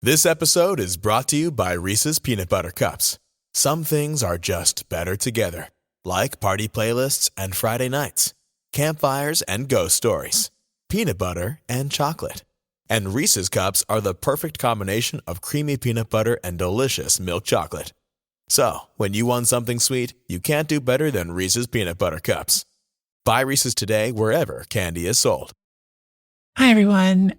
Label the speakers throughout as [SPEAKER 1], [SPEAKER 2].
[SPEAKER 1] This episode is brought to you by Reese's Peanut Butter Cups. Some things are just better together, like party playlists and Friday nights, campfires and ghost stories, peanut butter and chocolate. And Reese's Cups are the perfect combination of creamy peanut butter and delicious milk chocolate. So, when you want something sweet, you can't do better than Reese's Peanut Butter Cups. Buy Reese's today wherever candy is sold.
[SPEAKER 2] Hi everyone.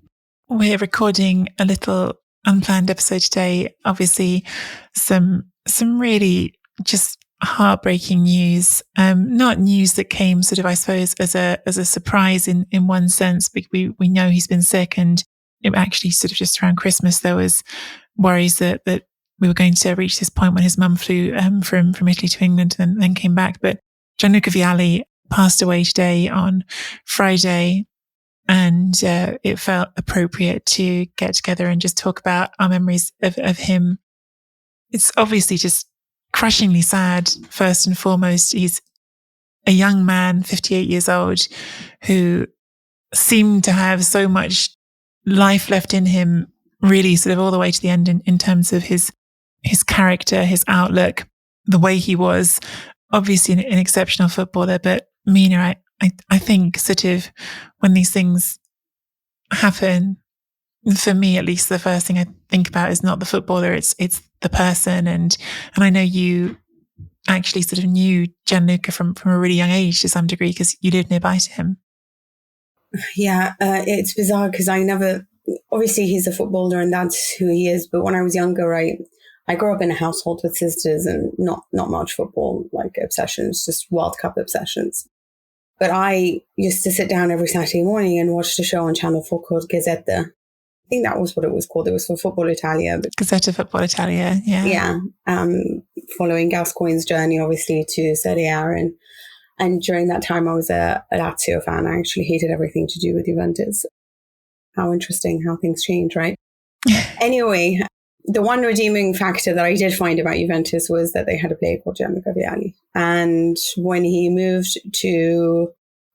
[SPEAKER 2] We're recording a little unplanned episode today. Obviously, some really just heartbreaking news. Not news that came sort of, I suppose, as a surprise in one sense, because we know he's been sick, and it actually sort of just around Christmas there was worries that we were going to reach this point when his mum flew from Italy to England and then came back. But Gianluca Vialli passed away today on Friday. And it felt appropriate to get together and just talk about our memories of him. It's obviously just crushingly sad. First and foremost, he's a young man, 58 years old, who seemed to have so much life left in him, really sort of all the way to the end in terms of his character, his outlook, the way he was. Obviously an exceptional footballer, but Mina, I think sort of when these things happen, for me at least, the first thing I think about is not the footballer, it's the person. And I know you actually sort of knew Gianluca from a really young age to some degree because you lived nearby to him.
[SPEAKER 3] Yeah, it's bizarre because obviously he's a footballer and that's who he is. But when I was younger, I grew up in a household with sisters and not much football like obsessions, just World Cup obsessions. But I used to sit down every Saturday morning and watch the show on Channel 4 called Gazzetta. I think that was what it was called. It was for Football Italia. But
[SPEAKER 2] Gazzetta Football Italia, yeah.
[SPEAKER 3] Yeah. Following Gascoigne's journey, obviously, to Serie A. And during that time, I was a Lazio fan. I actually hated everything to do with Juventus. How interesting how things change, right? Anyway, the one redeeming factor that I did find about Juventus was that they had a player called Gianluca Vialli. And when he moved to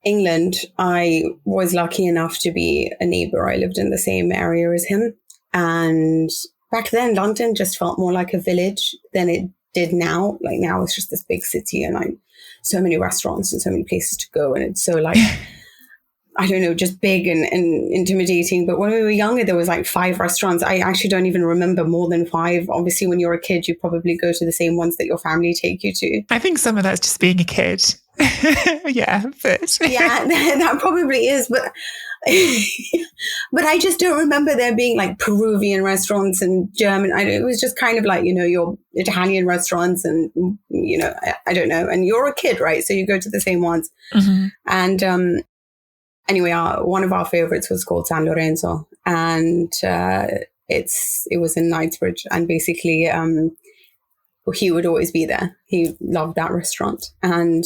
[SPEAKER 3] England, I was lucky enough to be a neighbor. I lived in the same area as him. And back then, London just felt more like a village than it did now. Like now it's just this big city and so many restaurants and so many places to go. And it's so like... I don't know, just big and intimidating. But when we were younger, there was like 5 restaurants. I actually don't even remember more than 5. Obviously, when you're a kid, you probably go to the same ones that your family take you to.
[SPEAKER 2] I think some of that's just being a kid. Yeah, but
[SPEAKER 3] yeah, that probably is. But but I just don't remember there being like Peruvian restaurants and German. It was just kind of like, your Italian restaurants and, I don't know. And you're a kid, right? So you go to the same ones.
[SPEAKER 2] Mm-hmm.
[SPEAKER 3] And anyway, one of our favorites was called San Lorenzo, and it was in Knightsbridge, and basically he would always be there. He loved that restaurant, and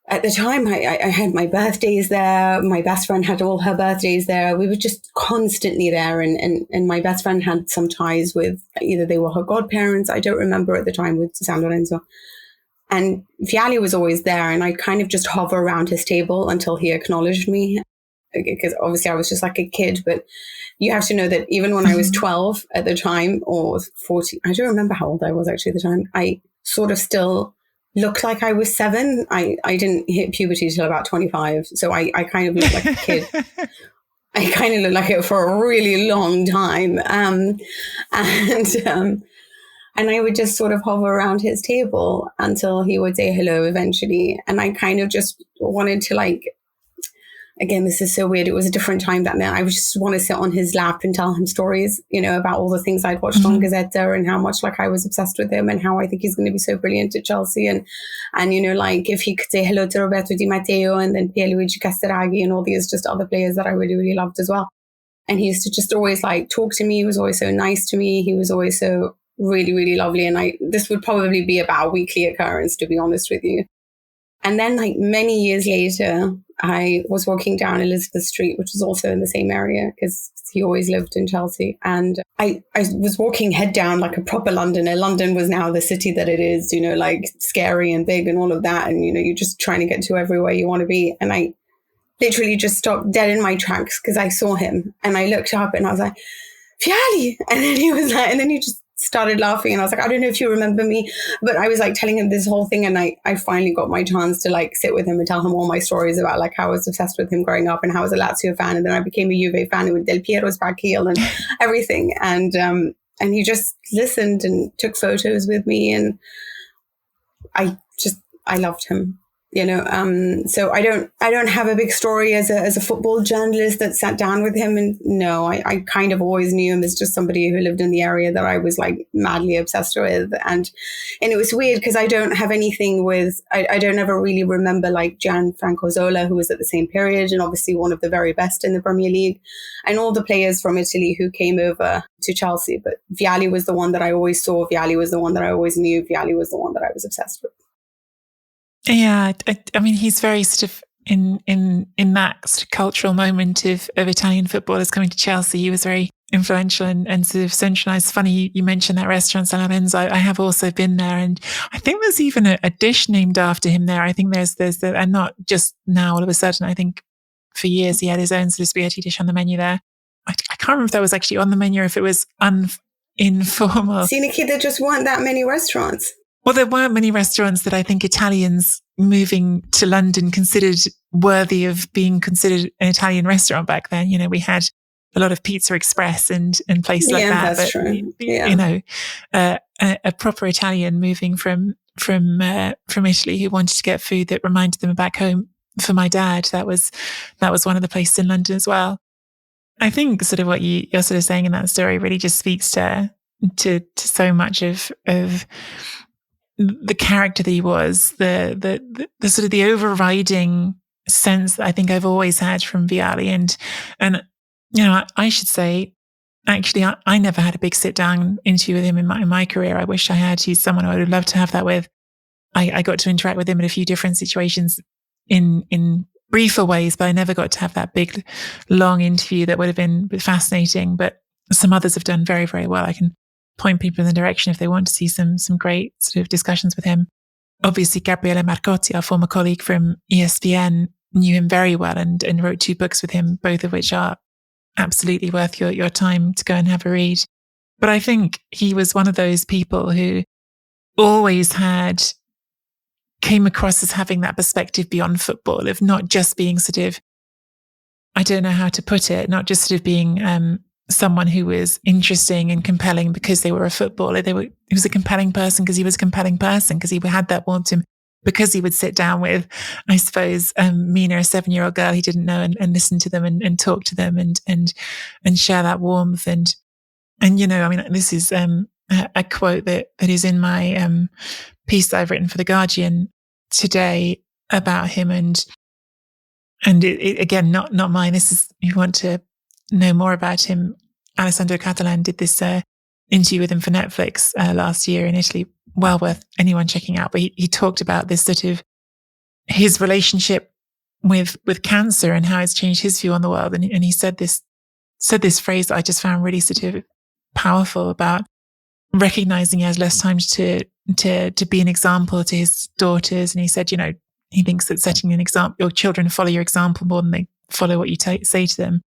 [SPEAKER 3] at the time I had my birthdays there. My best friend had all her birthdays there. We were just constantly there, and my best friend had some ties with either they were her godparents. I don't remember at the time with San Lorenzo. And Vialli was always there, and I kind of just hover around his table until he acknowledged me, because obviously I was just like a kid. But you have to know that even when I was 12 at the time, or 14, I don't remember how old I was actually at the time, I sort of still looked like I was 7. I didn't hit puberty till about 25. So I kind of looked like a kid. I kind of looked like it for a really long time. And I would just sort of hover around his table until he would say hello eventually. And I kind of just wanted to again, this is so weird. It was a different time back then. I would just want to sit on his lap and tell him stories, about all the things I'd watched on Gazzetta and how much I was obsessed with him and how I think he's going to be so brilliant at Chelsea. And if he could say hello to Roberto Di Matteo and then Pierluigi Castoraghi and all these just other players that I really, really loved as well. And he used to just always talk to me. He was always so nice to me. He was always so really, really lovely. And this would probably be about a weekly occurrence, to be honest with you. And then many years later, I was walking down Elizabeth Street, which was also in the same area because he always lived in Chelsea. And I was walking head down like a proper Londoner. London was now the city that it is, scary and big and all of that. And, you're just trying to get to everywhere you want to be. And I literally just stopped dead in my tracks because I saw him and I looked up and I was like, Vialli. And then he was like, and then he just started laughing. And I was like, I don't know if you remember me, but I was like telling him this whole thing. And I finally got my chance to like sit with him and tell him all my stories about like how I was obsessed with him growing up and how I was a Lazio fan. And then I became a Juve fan with Del Piero's back heel and everything. And he just listened and took photos with me. And I loved him. So I don't have a big story as a football journalist that sat down with him. And no, I kind of always knew him as just somebody who lived in the area that I was like madly obsessed with. And it was weird because I don't have anything with, I don't ever really remember like Gianfranco Zola, who was at the same period and obviously one of the very best in the Premier League, and all the players from Italy who came over to Chelsea. But Vialli was the one that I always saw. Vialli was the one that I always knew. Vialli was the one that I was obsessed with.
[SPEAKER 2] Yeah, I mean, he's very sort of in that sort of cultural moment of Italian footballers coming to Chelsea. He was very influential and sort of centralized. Funny you mentioned that restaurant San Lorenzo. I have also been there, and I think there's even a dish named after him there. I think there's and not just now all of a sudden. I think for years he had his own sort of spaghetti dish on the menu there. I can't remember if that was actually on the menu or if it was informal.
[SPEAKER 3] See, Nicky, there just weren't that many restaurants.
[SPEAKER 2] Well, there weren't many restaurants that I think Italians moving to London considered worthy of being considered an Italian restaurant back then. We had a lot of Pizza Express and places like that.
[SPEAKER 3] That's true. Yeah.
[SPEAKER 2] A proper Italian moving from Italy who wanted to get food that reminded them of back home. For my dad, that was one of the places in London as well. I think sort of what you're sort of saying in that story really just speaks to so much of the character that he was, the sort of the overriding sense that I think I've always had from Vialli. And I should say, actually, I never had a big sit down interview with him in my career. I wish I had. He's someone I would love to have that with. I got to interact with him in a few different situations in briefer ways, but I never got to have that big, long interview that would have been fascinating. But some others have done very, very well. I can point people in the direction if they want to see some great sort of discussions with him. Obviously, Gabriele Marcotti, our former colleague from ESPN, knew him very well and wrote 2 books with him, both of which are absolutely worth your time to go and have a read. But I think he was one of those people who always came across as having that perspective beyond football, of not just being sort of, I don't know how to put it, not just sort of being someone who was interesting and compelling because they were a footballer. He was a compelling person because he was a compelling person, because he had that warmth to him, because he would sit down with, I suppose, Mina, a 7-year-old girl he didn't know, and listen to them and talk to them and share that warmth. And I mean, this is a quote that is in my piece that I've written for The Guardian today about him. And it, again, not mine. This is, if you want to know more about him, Alessandro Catalan did this interview with him for Netflix last year in Italy. Well worth anyone checking out. But he talked about this sort of his relationship with cancer and how it's changed his view on the world. And he said this phrase that I just found really sort of powerful about recognizing he has less time to be an example to his daughters. And he said, he thinks that setting an example, your children follow your example more than they follow what you say to them.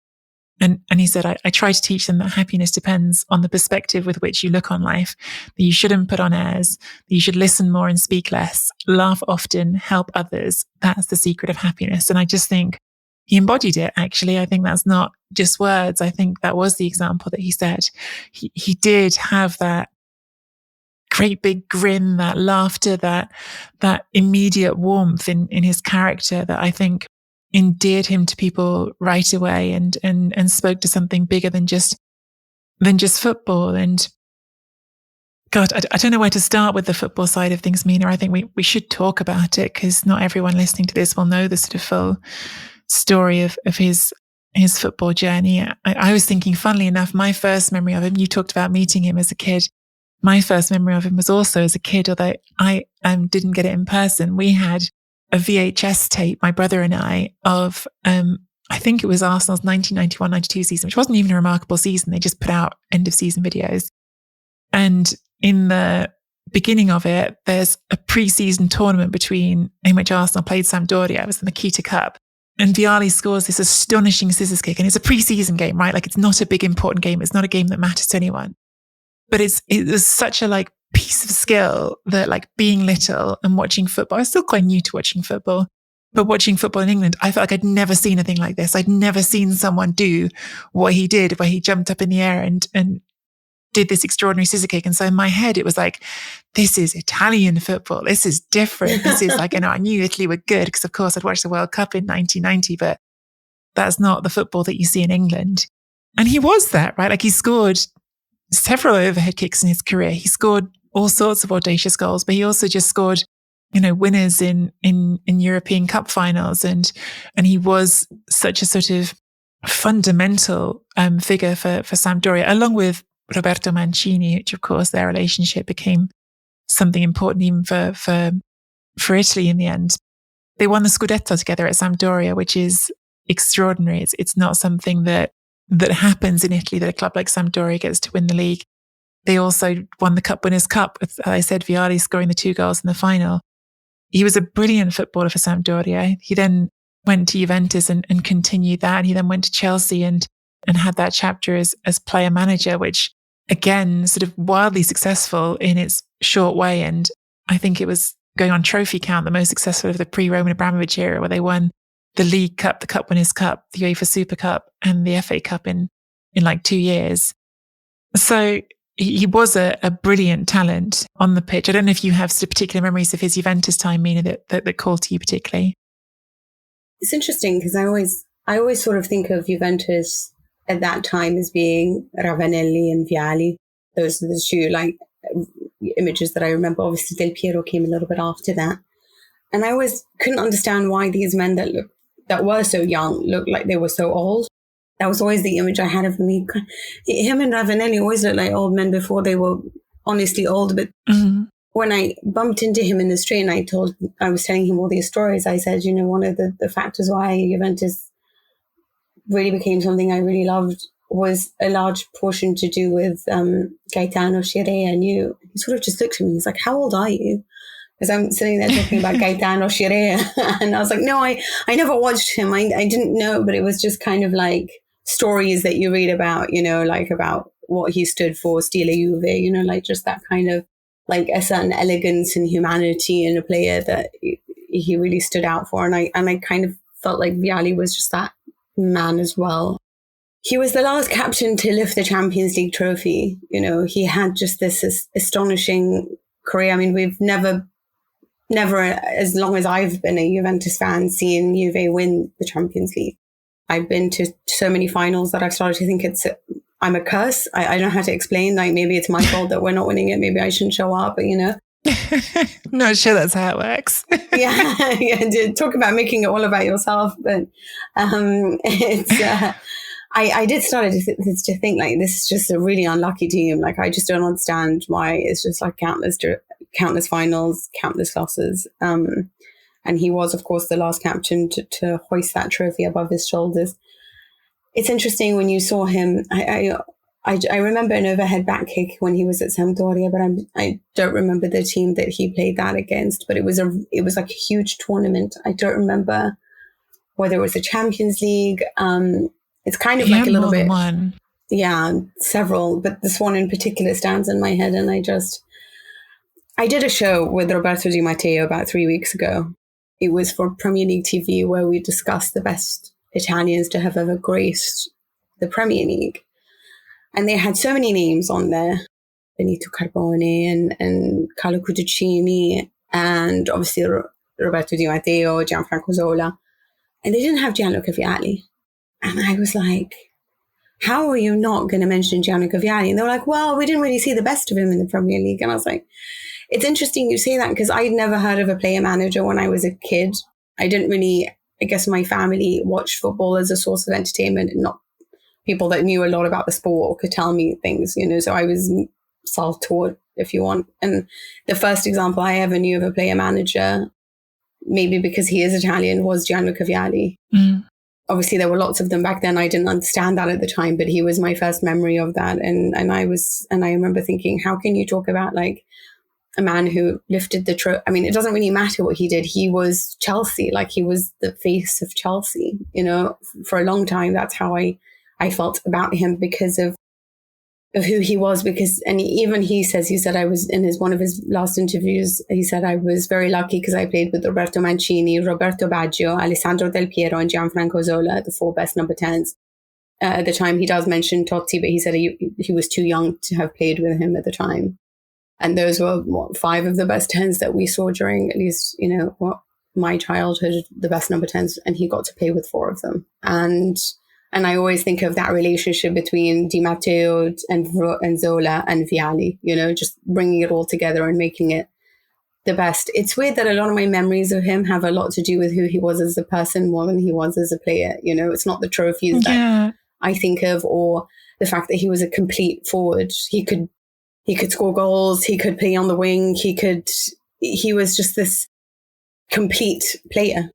[SPEAKER 2] And he said, I try to teach them that happiness depends on the perspective with which you look on life, that you shouldn't put on airs, that you should listen more and speak less, laugh often, help others. That's the secret of happiness. And I just think he embodied it, actually. I think that's not just words. I think that was the example that he said. He did have that great big grin, that laughter, that immediate warmth in his character that I think endeared him to people right away and spoke to something bigger than just football. And God, I don't know where to start with the football side of things, Mina. I think we should talk about it, because not everyone listening to this will know the sort of full story of his football journey. I was thinking, funnily enough, my first memory of him, you talked about meeting him as a kid. My first memory of him was also as a kid, although I didn't get it in person. We had a VHS tape, my brother and I, of, I think it was Arsenal's 1991-92 season, which wasn't even a remarkable season. They just put out end of season videos. And in the beginning of it, there's a pre-season tournament in which Arsenal played Sampdoria. It was the Makita Cup. And Vialli scores this astonishing scissors kick. And it's a pre-season game, right? Like, it's not a big important game. It's not a game that matters to anyone. But it was such a like piece of skill that, like, being little and watching football, I was still quite new to watching football, but watching football in England, I felt like I'd never seen anything like this. I'd never seen someone do what he did, where he jumped up in the air and did this extraordinary scissor kick. And so in my head, it was like, this is Italian football. This is different. This is like, I knew Italy were good because, of course, I'd watched the World Cup in 1990, but that's not the football that you see in England. And he was that, right? Like, he scored several overhead kicks in his career. He scored all sorts of audacious goals, but he also just scored, winners in European Cup finals. And he was such a sort of fundamental figure for Sampdoria, along with Roberto Mancini, which, of course, their relationship became something important even for Italy in the end. They won the Scudetto together at Sampdoria, which is extraordinary. It's not something that happens in Italy, that a club like Sampdoria gets to win the league. They also won the Cup Winners' Cup, with, as I said, Vialli scoring the 2 goals in the final. He was a brilliant footballer for Sampdoria. He then went to Juventus and continued that. And he then went to Chelsea and had that chapter as player manager, which, again, sort of wildly successful in its short way. And I think it was, going on trophy count, the most successful of the pre-Roman Abramovich era, where they won the League Cup, the Cup Winners' Cup, the UEFA Super Cup, and the FA Cup in like 2 years. So he was a brilliant talent on the pitch. I don't know if you have sort of particular memories of his Juventus time, Mina, that call to you particularly.
[SPEAKER 3] It's interesting because I always sort of think of Juventus at that time as being Ravanelli and Vialli. Those are the two like images that I remember. Obviously, Del Piero came a little bit after that. And I always couldn't understand why these men that were so young looked like they were so old. That was always the image I had of him. Him and Ravanelli always looked like old men before they were honestly old. But when I bumped into him in the street and I was telling him all these stories, I said, one of the factors why Juventus really became something I really loved was a large portion to do with Gaetano Scirea and you. He sort of just looked at me. He's like, how old are you? Because I'm sitting there talking about Gaetano Scirea. And I was like, no, I never watched him. I didn't know, but it was just kind of like stories that you read about, like about what he stood for, Stile Juve, like just that kind of like a certain elegance and humanity in a player that he really stood out for. And I kind of felt like Vialli was just that man as well. He was the last captain to lift the Champions League trophy. He had just this astonishing career. I mean, we've never, as long as I've been a Juventus fan, seen Juve win the Champions League. I've been to so many finals that I've started to think I'm a curse. I don't know how to explain. Like, maybe it's my fault that we're not winning it. Maybe I shouldn't show up, but
[SPEAKER 2] Not sure that's how it works.
[SPEAKER 3] yeah. Talk about making it all about yourself. But it's, I did start to think like, this is just a really unlucky team. Like, I just don't understand why it's just like countless finals, countless losses. And he was, of course, the last captain to hoist that trophy above his shoulders. It's interesting when you saw him. I remember an overhead back kick when he was at Sampdoria, but I don't remember the team that he played that against. But it was like a huge tournament. I don't remember whether it was the Champions League. It's kind of like a little bit
[SPEAKER 2] one.
[SPEAKER 3] Yeah, several, but this one in particular stands in my head. And I did a show with Roberto Di Matteo about 3 weeks ago. It was for Premier League TV, where we discussed the best Italians to have ever graced the Premier League. And they had so many names on there. Benito Carbone and Carlo Cudicini, and obviously Roberto Di Matteo, Gianfranco Zola. And they didn't have Gianluca Vialli. And I was like, how are you not going to mention Gianluca Vialli? And they were like, well, we didn't really see the best of him in the Premier League. And I was like, it's interesting you say that, because I'd never heard of a player manager when I was a kid. I didn't really, I guess my family watched football as a source of entertainment, and not people that knew a lot about the sport or could tell me things, so I was self-taught, if you want. And the first example I ever knew of a player manager, maybe because he is Italian, was Gianluca Vialli. Obviously, there were lots of them back then. I didn't understand that at the time, but he was my first memory of that. And I remember thinking, how can you talk about like a man who lifted the trophy. I mean, it doesn't really matter what he did. He was Chelsea, like he was the face of Chelsea, you know, for a long time. That's how I felt about him because of who he was. Because, and even he said I was in one of his last interviews, he said I was very lucky because I played with Roberto Mancini, Roberto Baggio, Alessandro Del Piero, and Gianfranco Zola, the 4 best number 10s. At the time, he does mention Totti, but he said he was too young to have played with him at the time. And those were 5 of the best 10s that we saw during, at least, you know, my childhood, the best number 10s, and he got to play with 4 of them. And I always think of that relationship between Di Matteo and Zola and Vialli, you know, just bringing it all together and making it the best. It's weird that a lot of my memories of him have a lot to do with who he was as a person more than he was as a player. You know, it's not the trophies that I think of, or the fact that he was a complete forward. He could score goals. He could play on the wing. He was just this complete player.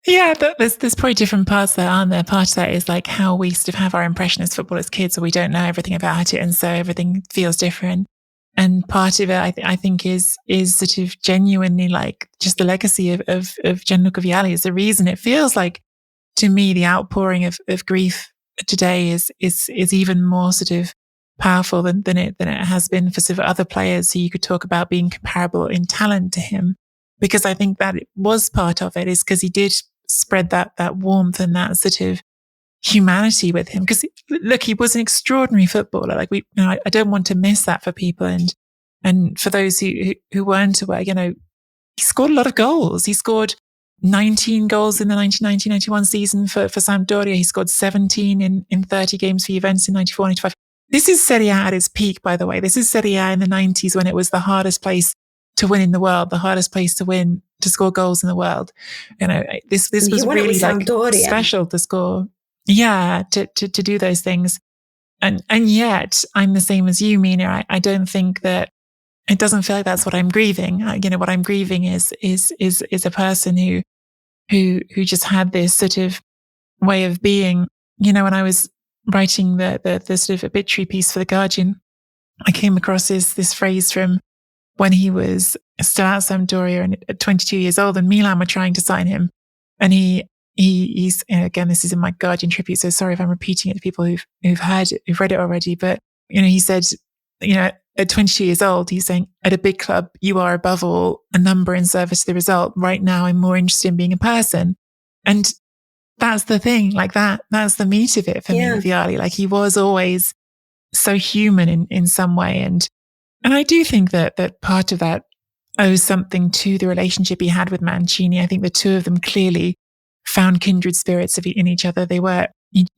[SPEAKER 2] Yeah, there's probably different parts there, aren't there? Part of that is like how we sort of have our impression as football as kids, or we don't know everything about it, and so everything feels different. And part of it, I think, is sort of genuinely like just the legacy of Gianluca Vialli is the reason it feels like, to me, the outpouring of grief today is even more sort of powerful than it has been for sort of other players who you could talk about being comparable in talent to him. Because I think that it was part of it, is because he did spread that warmth and that sort of humanity with him. Because look, he was an extraordinary footballer. Like I don't want to miss that for people. And for those who weren't aware, you know, he scored a lot of goals. He scored 19 goals in the 1990-91 season for Sampdoria. He scored 17 in 30 games for Juventus in 94-95. This is Serie A at its peak, by the way. This is Serie A in the 90s when it was the hardest place to win in the world, the hardest place to score goals in the world. You know, this was really like special to score. Yeah, to do those things. And yet I'm the same as you, Mina. I don't think that, it doesn't feel like that's what I'm grieving. You know, what I'm grieving is a person who just had this sort of way of being. You know, when I was writing the sort of obituary piece for The Guardian, I came across this phrase from when he was still at Sampdoria and at 22 years old, and Milan were trying to sign him. And he's, you know, again, this is in my Guardian tribute, so sorry if I'm repeating it to people who've read it already. But, you know, he said, you know, at 22 years old, he's saying, at a big club, you are above all a number in service to the result. Right now, I'm more interested in being a person. And that's the thing, like that's the meat of it for me with Vialli. Like, he was always so human in some way. And I do think that part of that owes something to the relationship he had with Mancini. I think the two of them clearly found kindred spirits in each other. They were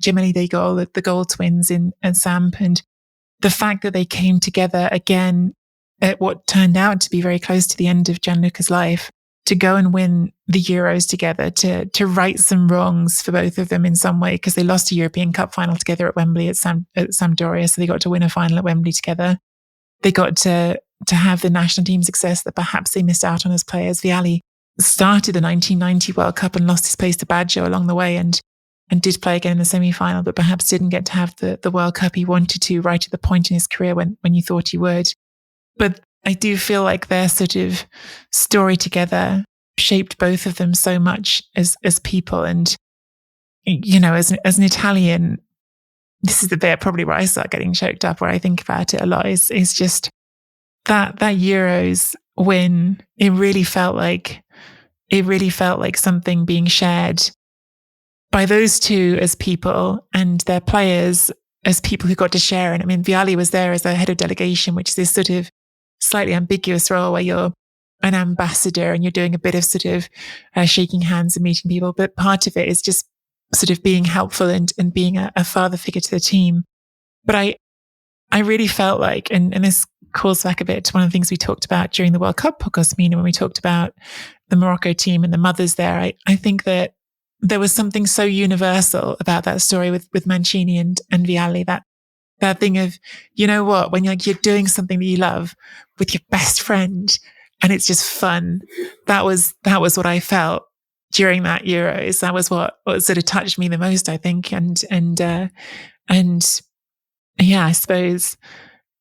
[SPEAKER 2] gemelli dei gol, the goal twins at Samp, and the fact that they came together again at what turned out to be very close to the end of Gianluca's life to go and win the Euros together, to right some wrongs for both of them in some way, because they lost a European Cup final together at Wembley at Sampdoria, so they got to win a final at Wembley together. They got to have the national team success that perhaps they missed out on as players. Vialli started the 1990 World Cup and lost his place to Baggio along the way, and did play again in the semi-final, but perhaps didn't get to have the World Cup he wanted to right at the point in his career when you thought he would. But I do feel like their sort of story together shaped both of them so much as people. And, you know, as an Italian, this is the bit probably where I start getting choked up, where I think about it a lot, is just that Euros win. It really felt like something being shared by those two as people, and their players as people who got to share it. I mean, Vialli was there as a head of delegation, which is this sort of slightly ambiguous role where you're an ambassador and you're doing a bit of sort of shaking hands and meeting people. But part of it is just sort of being helpful and being a father figure to the team. But I really felt like, and this calls back a bit to one of the things we talked about during the World Cup podcast, Mina, when we talked about the Morocco team and the mothers there. I think that there was something so universal about that story with Mancini and Vialli, that thing of, you know what, when you're doing something that you love with your best friend and it's just fun. That was what I felt during that Euros. That was what sort of touched me the most, I think. And yeah, I suppose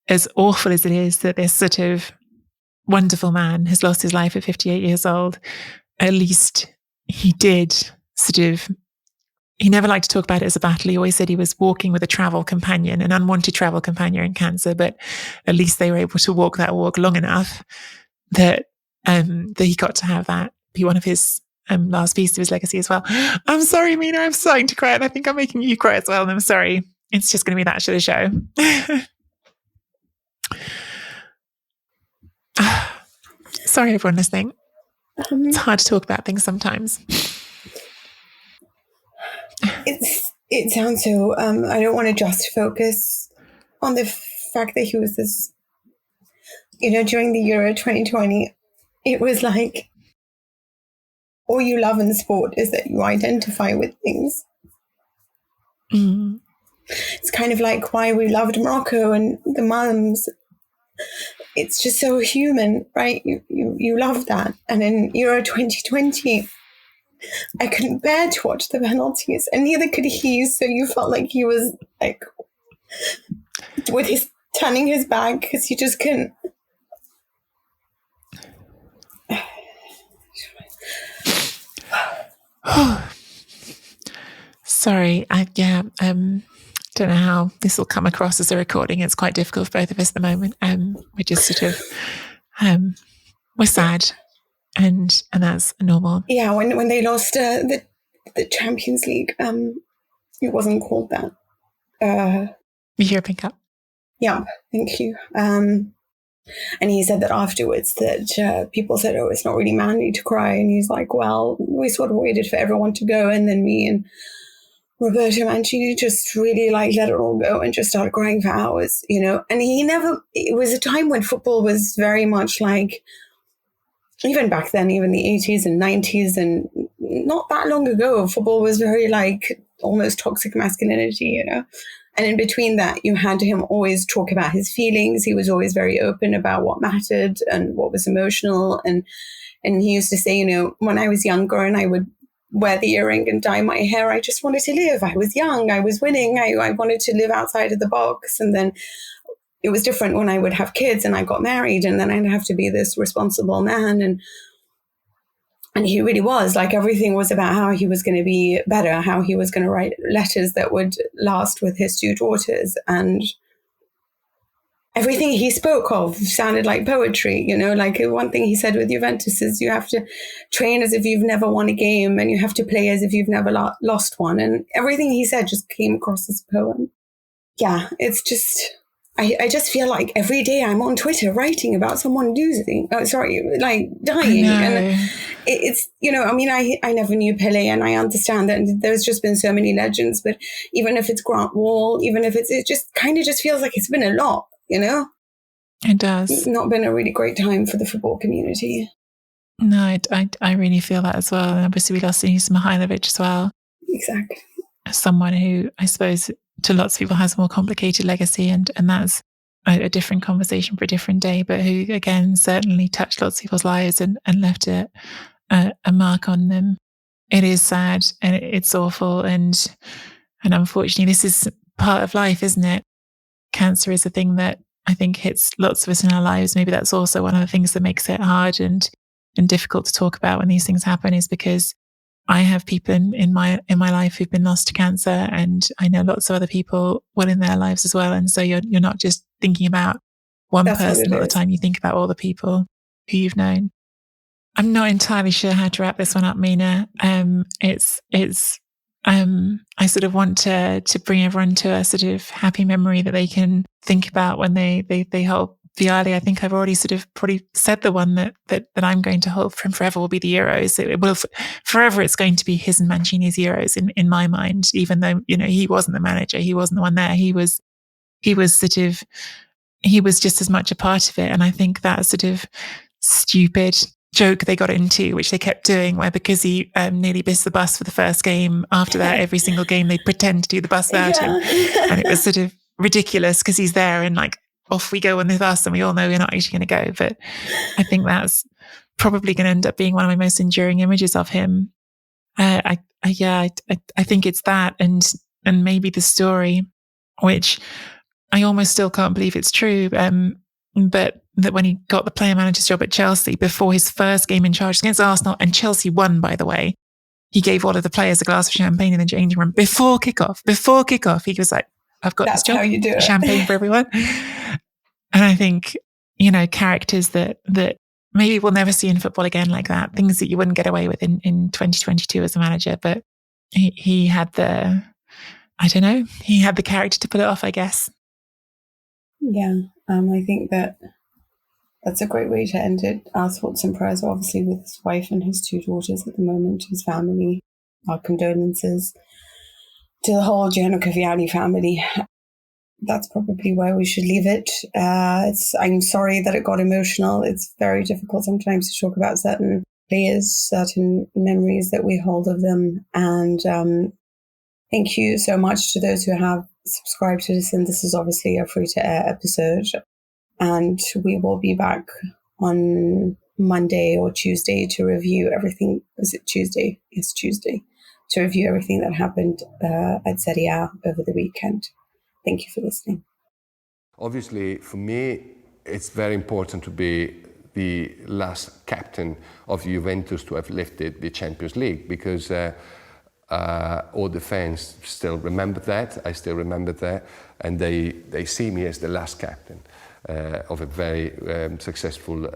[SPEAKER 2] as awful as it is that this sort of wonderful man has lost his life at 58 years old, at least he did he never liked to talk about it as a battle. He always said he was walking with a travel companion, an unwanted travel companion in cancer, but at least they were able to walk that walk long enough that he got to have that be one of his last piece of his legacy as well. I'm sorry, Mina, I'm starting to cry, and I think I'm making you cry as well, and I'm sorry. It's just going to be that show. Sorry, everyone listening. It's hard to talk about things sometimes.
[SPEAKER 3] It sounds so. I don't want to just focus on the fact that he was this. During the Euro 2020, it was like all you love in sport is that you identify with things.
[SPEAKER 2] Mm.
[SPEAKER 3] It's kind of like why we loved Morocco and the mums. It's just so human, right? You love that. And in Euro 2020, I couldn't bear to watch the penalties, and neither could he. So you felt like he was like with his turning his back because he just couldn't.
[SPEAKER 2] Sorry, don't know how this will come across as a recording. It's quite difficult for both of us at the moment. We're just we're sad, and that's normal.
[SPEAKER 3] Yeah, when they lost the Champions League, it wasn't called that.
[SPEAKER 2] The European Cup.
[SPEAKER 3] Yeah, thank you. And he said that afterwards that people said, "Oh, it's not really manly to cry," and he's like, "Well, we sort of waited for everyone to go, and then me and Roberto Mancini just really let it all go and just started crying for hours, And it was a time when football was very much even back then, even the 80s and 90s, and not that long ago, football was very almost toxic masculinity, And in between that, you had him always talk about his feelings. He was always very open about what mattered and what was emotional. And he used to say, when I was younger and I would wear the earring and dye my hair, I just wanted to live. I was young. I was winning. I wanted to live outside of the box. And then it was different when I would have kids and I got married, and then I'd have to be this responsible man. And he really was everything was about how he was going to be better, how he was going to write letters that would last with his two daughters. And everything he spoke of sounded like poetry, one thing he said with Juventus is you have to train as if you've never won a game, and you have to play as if you've never lost one. And everything he said just came across as a poem. Yeah, it's just... I just feel like every day I'm on Twitter writing about someone dying. And it's, I never knew Pele, and I understand that there's just been so many legends, but even if it's Grant Wall, even if it just kind of just feels like it's been a lot,
[SPEAKER 2] It does.
[SPEAKER 3] It's not been a really great time for the football community.
[SPEAKER 2] No, I really feel that as well. And obviously we lost Denise Mihailovic as well.
[SPEAKER 3] Exactly.
[SPEAKER 2] Someone who I suppose to lots of people has a more complicated legacy, and that's a different conversation for a different day, but who again certainly touched lots of people's lives and left a mark on them. It is sad and it's awful, and unfortunately this is part of life, isn't it? Cancer is a thing that I think hits lots of us in our lives. Maybe that's also one of the things that makes it hard and difficult to talk about when these things happen, is because I have people in my life who've been lost to cancer, and I know lots of other people in their lives as well. And so you're not just thinking about one person all the time. You think about all the people who you've known. I'm not entirely sure how to wrap this one up, Mina. I sort of want to bring everyone to a sort of happy memory that they can think about when they hold Vialli. I think I've already sort of probably said the one that I'm going to hold from forever will be the Euros. It will forever. It's going to be his and Mancini's Euros in my mind, even though, he wasn't the manager. He wasn't the one there. He was just as much a part of it. And I think that sort of stupid joke they got into, which they kept doing, where because he nearly missed the bus for the first game, after that, every single game they'd pretend to do the bus without him. And it was sort of ridiculous because he's there and off we go on the bus, and we all know we're not actually going to go. But I think that's probably going to end up being one of my most enduring images of him. I think it's that, and maybe the story, which I almost still can't believe it's true. but that when he got the player manager's job at Chelsea, before his first game in charge against Arsenal, and Chelsea won, by the way, he gave all of the players a glass of champagne in the changing room before kickoff. He was like, I've got this job.
[SPEAKER 3] That's how you do it.
[SPEAKER 2] Champagne for everyone. And I think, characters that maybe we'll never see in football again like that, things that you wouldn't get away with in 2022 as a manager. But he had the character to pull it off, I guess.
[SPEAKER 3] Yeah, I think that's a great way to end it. Our thoughts and prayers are obviously with his wife and his 2 daughters at the moment, his family. Our condolences to the whole Gianluca Vialli family. That's probably where we should leave it. I'm sorry that it got emotional. It's very difficult sometimes to talk about certain players, certain memories that we hold of them. And thank you so much to those who have subscribed to this. And this is obviously a free-to-air episode. And we will be back on Monday or Tuesday to review everything. Is it Tuesday? Yes, Tuesday. To review everything that happened at Serie A over the weekend. Thank you for listening.
[SPEAKER 4] Obviously, for me, it's very important to be the last captain of Juventus to have lifted the Champions League, because all the fans still remember that. I still remember that. And they see me as the last captain of a very successful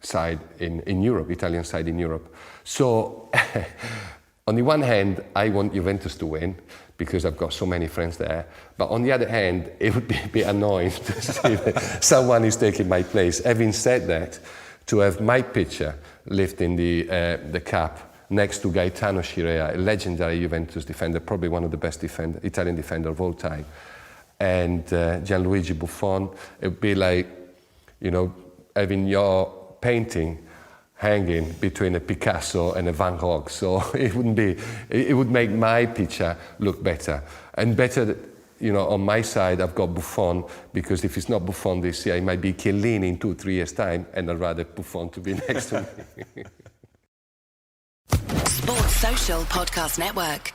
[SPEAKER 4] side in Europe, Italian side in Europe. So, on the one hand, I want Juventus to win, because I've got so many friends there. But on the other hand, it would be a bit annoying to see that someone is taking my place. Having said that, to have my picture lifting the cap next to Gaetano Scirea, a legendary Juventus defender, probably one of the best Italian defender of all time, and Gianluigi Buffon, it would be like, having your painting hanging between a Picasso and a Van Gogh. So it would make my picture look better. And better, on my side, I've got Buffon, because if it's not Buffon this year, it might be Chiellini in 2-3 years' time, and I'd rather Buffon to be next to me.
[SPEAKER 5] Sports Social Podcast Network.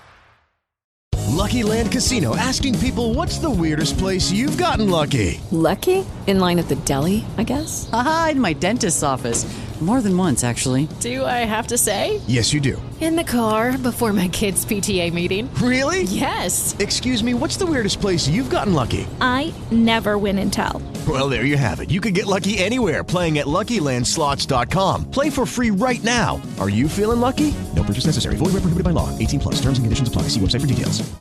[SPEAKER 6] Lucky Land Casino, asking people, what's the weirdest place you've gotten lucky?
[SPEAKER 7] Lucky? In line at the deli, I guess?
[SPEAKER 8] Aha, in my dentist's office. More than once, actually.
[SPEAKER 7] Do I have to say?
[SPEAKER 6] Yes, you do.
[SPEAKER 9] In the car before my kids' PTA meeting.
[SPEAKER 6] Really?
[SPEAKER 9] Yes.
[SPEAKER 6] Excuse me, what's the weirdest place you've gotten lucky?
[SPEAKER 10] I never win and tell.
[SPEAKER 6] Well, there you have it. You can get lucky anywhere, playing at LuckyLandSlots.com. Play for free right now. Are you feeling lucky? No purchase necessary. Void where prohibited by law. 18+. Terms and conditions apply. See website for details.